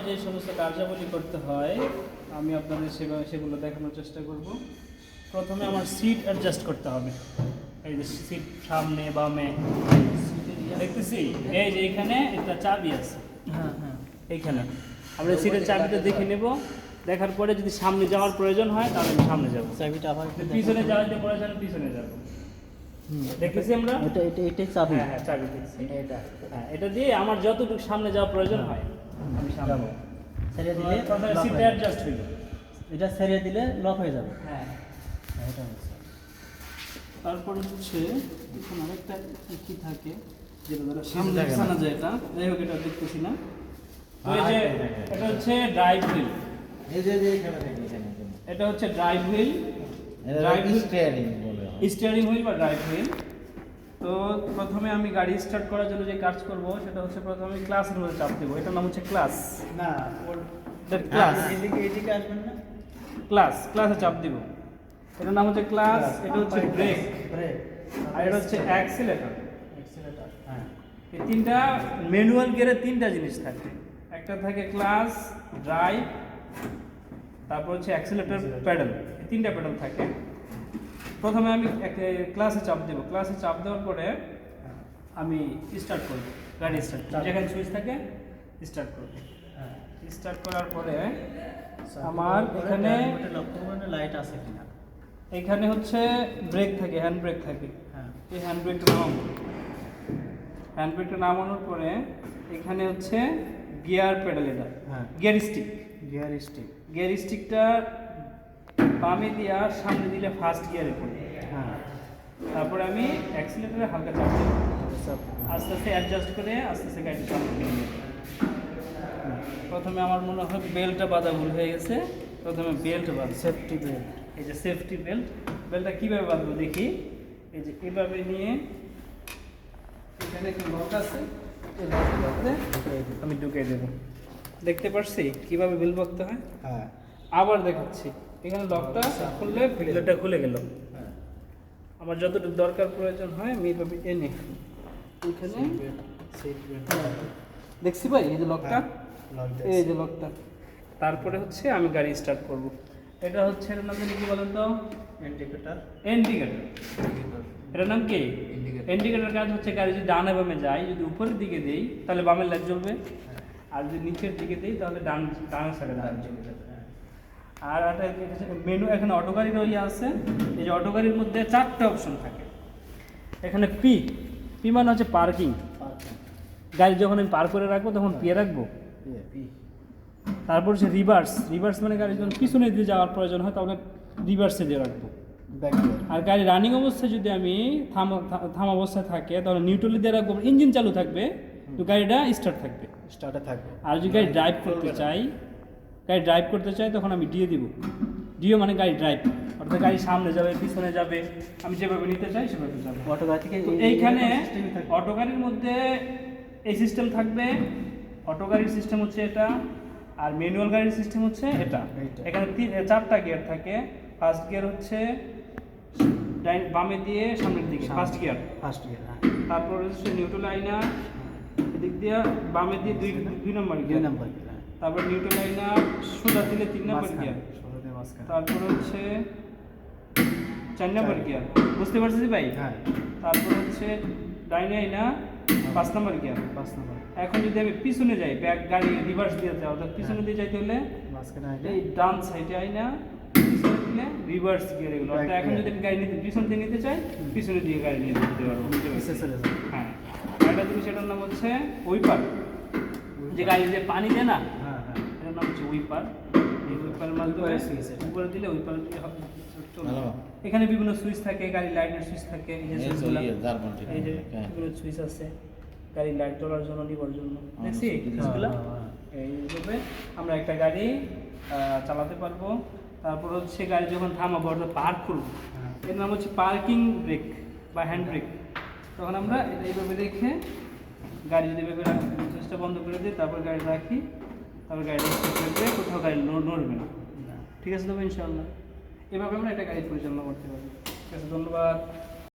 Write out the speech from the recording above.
যে সমস্ত কার্যাবলী করতে হয় আমি আপনাদের সেগুলো দেখানোর চেষ্টা করব। প্রথমে আমার সিট অ্যাডজাস্ট করতে হবে। এই যে সিট সামনে বামে দেখতেছি, এই যে এখানে একটা চাবি আছে, হ্যাঁ হ্যাঁ, এইখানে আমরা সিটের চাবিটা দেখে নেব। দেখার পরে যদি সামনে যাওয়ার প্রয়োজন হয় তাহলে আমি সামনে যাব, চাবিটা আবার পিছনে যাওয়ার যে প্রয়োজন পিছনে যাব। দেখতেছি আমরা এটাই চাবি। হ্যাঁ হ্যাঁ, চাবি দেখছি। এটা হ্যাঁ, এটা দিয়ে আমার যতটুকু সামনে যাওয়ার প্রয়োজন হয় আমি সামনে যাবো। ছেড়ে দিলে প্রথমে lock সিটটা হয়ে যাবে। অ্যাডজাস্ট হইল। এটা ছেড়ে দিলে লক হয়ে যাবে। হ্যাঁ, হ্যাঁ, এটা হচ্ছে। তারপরে হচ্ছে এখানে আরেকটা কি থাকে যেটা ধরো কিছু সামনে থাকে না। বিছানা যায়, এটা যাই হোক এটা দেখতেছি না। তো এই হ্যাঁ, যে এই দেখেন। এটা হচ্ছে ড্রাইভ হুইল, এই যে এখানে থাকে এখানে। এটা হচ্ছে ড্রাইভ হুইল, এটা ড্রাইভ স্টিয়ারিং বলে হয়। স্টিয়ারিং হুইল বা ড্রাইভ হুইল। তো প্রথমে আমি গাড়ি স্টার্ট করার জন্য যে কাজ করব সেটা হচ্ছে প্রথমে ক্লাসের মধ্যে চাপ দেবো। এটার নাম হচ্ছে ক্লাস। না, ক্লাস এদিকে আসবেন না। ক্লাসে চাপ দিব। এটার নাম হচ্ছে ক্লাস, এটা হচ্ছে ব্রেক, ব্রেক, আর এটা হচ্ছে অ্যাক্সিলারেটর। অ্যাক্সিলারেটর। হ্যাঁ, এই তিনটা ম্যানুয়াল গিয়ারে তিনটা জিনিস থাকে। একটা থাকে ক্লাস, ড্রাইভ, তারপর হচ্ছে অ্যাক্সিলারেটর, প্যাডেল। এই তিনটা প্যাডেল থাকে। প্রথমে আমি ক্লাসে চাপ দেবো। ক্লাসে চাপ দেওয়ার পরে আমি স্টার্ট করব, গাড়ি স্টার্ট যেখানে সুইচ থাকে স্টার্ট করব। হ্যাঁ। স্টার্ট করার পরে আমার এখানে লক্ষ্য করবেন লাইট আছে কিনা। এখানে হচ্ছে ব্রেক থাকে, হ্যান্ড ব্রেক থাকে। হ্যাঁ, এই হ্যান্ড ব্রেকটা নামাবো। হ্যান্ড ব্রেকটা নামানোর পরে এখানে হচ্ছে গিয়ার প্যাডেল, এটা হ্যাঁ, gear stick. Gear stick. Gear স্টিকটা বামে দিয়া সামনে দিলে ফার্স্ট গিয়ারে পড়ে। হ্যাঁ, তারপরে আমি অ্যাক্সিলারেটরে হালকা চাপ দেব, সব। আস্তে আস্তে অ্যাডজাস্ট করে আস্তে আস্তে গাড়িটা সামনে নিয়ে নেব। প্রথমে আমার মনে হয় বেল্টটা বাঁধা ভুল হয়ে গেছে। প্রথমে বেল্ট বাঁধ, সেফটি বেল্ট। এই যে সেফটি বেল্ট। বেল্টটা কীভাবে বাঁধবো দেখি। এই যে এভাবে নিয়ে এখানে একটা লক আছে, এই লকের মধ্যে আমি ঢুকিয়ে দেবো। দেখতে পারছি কীভাবে বেল্ট বাঁধতে হয়। হ্যাঁ, আবার দেখাচ্ছি, এখানে লকটা খুললে বেল্টটা খুলে গেল। হ্যাঁ, আমার যতটুকু দরকার প্রয়োজন হয় আমি এইভাবে এনে এখানে সিট বেল্ট। দেখছি ভাই, এই যে লকটা, লক এই যে লকটা। তারপরে হচ্ছে আমি গাড়ি স্টার্ট করব। এটা হচ্ছে এটার নাম কি বলেন তো? ইন্ডিকেটর। ইন্ডিকেটর। এটার নাম কি? ইন্ডিকেটর। কাজ হচ্ছে গাড়ি যদি ডানে বামে যায়, যদি উপরের দিকে দেই তাহলে বামের লাইট জ্বলবে, আর যদি নিচের দিকে দেই তাহলে ডানের সাইডে লাইট জ্বলবে। আর একটা মেনু, এখানে অটো গাড়ির ইয়ে আছে। এই যে অটো গাড়ির মধ্যে 4টা অপশন থাকে। এখানে পি মানে হচ্ছে পার্কিং। গাড়ি যখন আমি পার করে রাখবো তখন পি রাখবো। তারপর হচ্ছে রিভার্স মানে গাড়ি যখন পিছনে দিয়ে যাওয়ার প্রয়োজন হয় তাহলে রিভার্সে দিয়ে রাখবো। আর গাড়ি রানিং অবস্থায় যদি আমি থাম অবস্থায় থাকে তাহলে নিউট্রালে দিয়ে রাখবো, ইঞ্জিন চালু থাকবে তো গাড়িটা স্টার্টে থাকবে। আর যদি গাড়ি ড্রাইভ করতে চাই তখন আমি ডিও দিব। ডিও মানে গাড়ি ড্রাইভ, অর্থাৎ গাড়ি সামনে যাবে পিছনে যাবে, আমি যেভাবে নিতে চাই সেভাবে যাবে। অটো গাড়ি থেকে এইখানে অটো গাড়ির মধ্যে এই সিস্টেম থাকবে। অটো গাড়ির সিস্টেম হচ্ছে এটা, আর ম্যানুয়াল গাড়ির সিস্টেম হচ্ছে এটা। এখানে 4টা গিয়ার থাকে। ফার্স্ট গিয়ার হচ্ছে বামে দিয়ে সামনের দিকে, ফার্স্ট গিয়ার। তারপর হচ্ছে নিউট্রাল আইনা, এদিক দিয়ে বামে দিয়ে দুই নম্বর গিয়ার। তারপর নিউট্রাল আইনা সোজা দিলে 3 নম্বর গিয়ার। তারপর হচ্ছে 4 নম্বর গিয়ার। বুঝতে পারছিস ভাই? হ্যাঁ। তারপর হচ্ছে ডাইনে আইনা 5 নম্বর গিয়ার। এখন যদি আমি পিছনে যাই, ব্যাক গাড়ি রিভার্স দিয়ে যাই, অর্থাৎ পিছনে দিয়ে যাইতে হলে এই ডান সাইডে আইনা পিছনে দিলে রিভার্স গিয়ার এগুলো। অর্থাৎ এখন যদি আমি গাড়ি পিছন দিয়ে নিতে চাই, পিছনে দিয়ে গাড়ি নিয়ে যেতে পারবো। হ্যাঁ, আরেকটা জিনিস, এটার নাম হচ্ছে উইপার। যে গাড়ি যে পানি দেয় না, এটার নাম হচ্ছে উইপার। এই উইপারের মাধ্যমে উপরে দিলে উইপার চলবে। এখানে বিভিন্ন সুইচ থাকে, গাড়ি লাইটের সুইচ থাকে। এই যে বিভিন্ন সুইচ আছে গাড়ির লাইট জ্বলার জন্য, নিবার জন্য। দেখছি সুইচগুলো। এইভাবে আমরা একটা গাড়ি চালাতে পারবো। তারপর হচ্ছে গাড়ি যখন থামাবো, অর্থাৎ পার্ক করবো, এর নাম হচ্ছে পার্কিং ব্রেক বা হ্যান্ড ব্রেক। তখন আমরা এটা এইভাবে রেখে গাড়ি যদি এভাবে সুইচটা বন্ধ করে দিই, তারপর গাড়ি রাখি, তারপর গাড়িটা থাকবে, কোথাও গাড়ি নড়বে না। ঠিক আছে তবে ইনশাআল্লাহ এভাবে আমরা একটা গাড়ি পরিচালনা করতে পারবো। ঠিক আছে, ধন্যবাদ।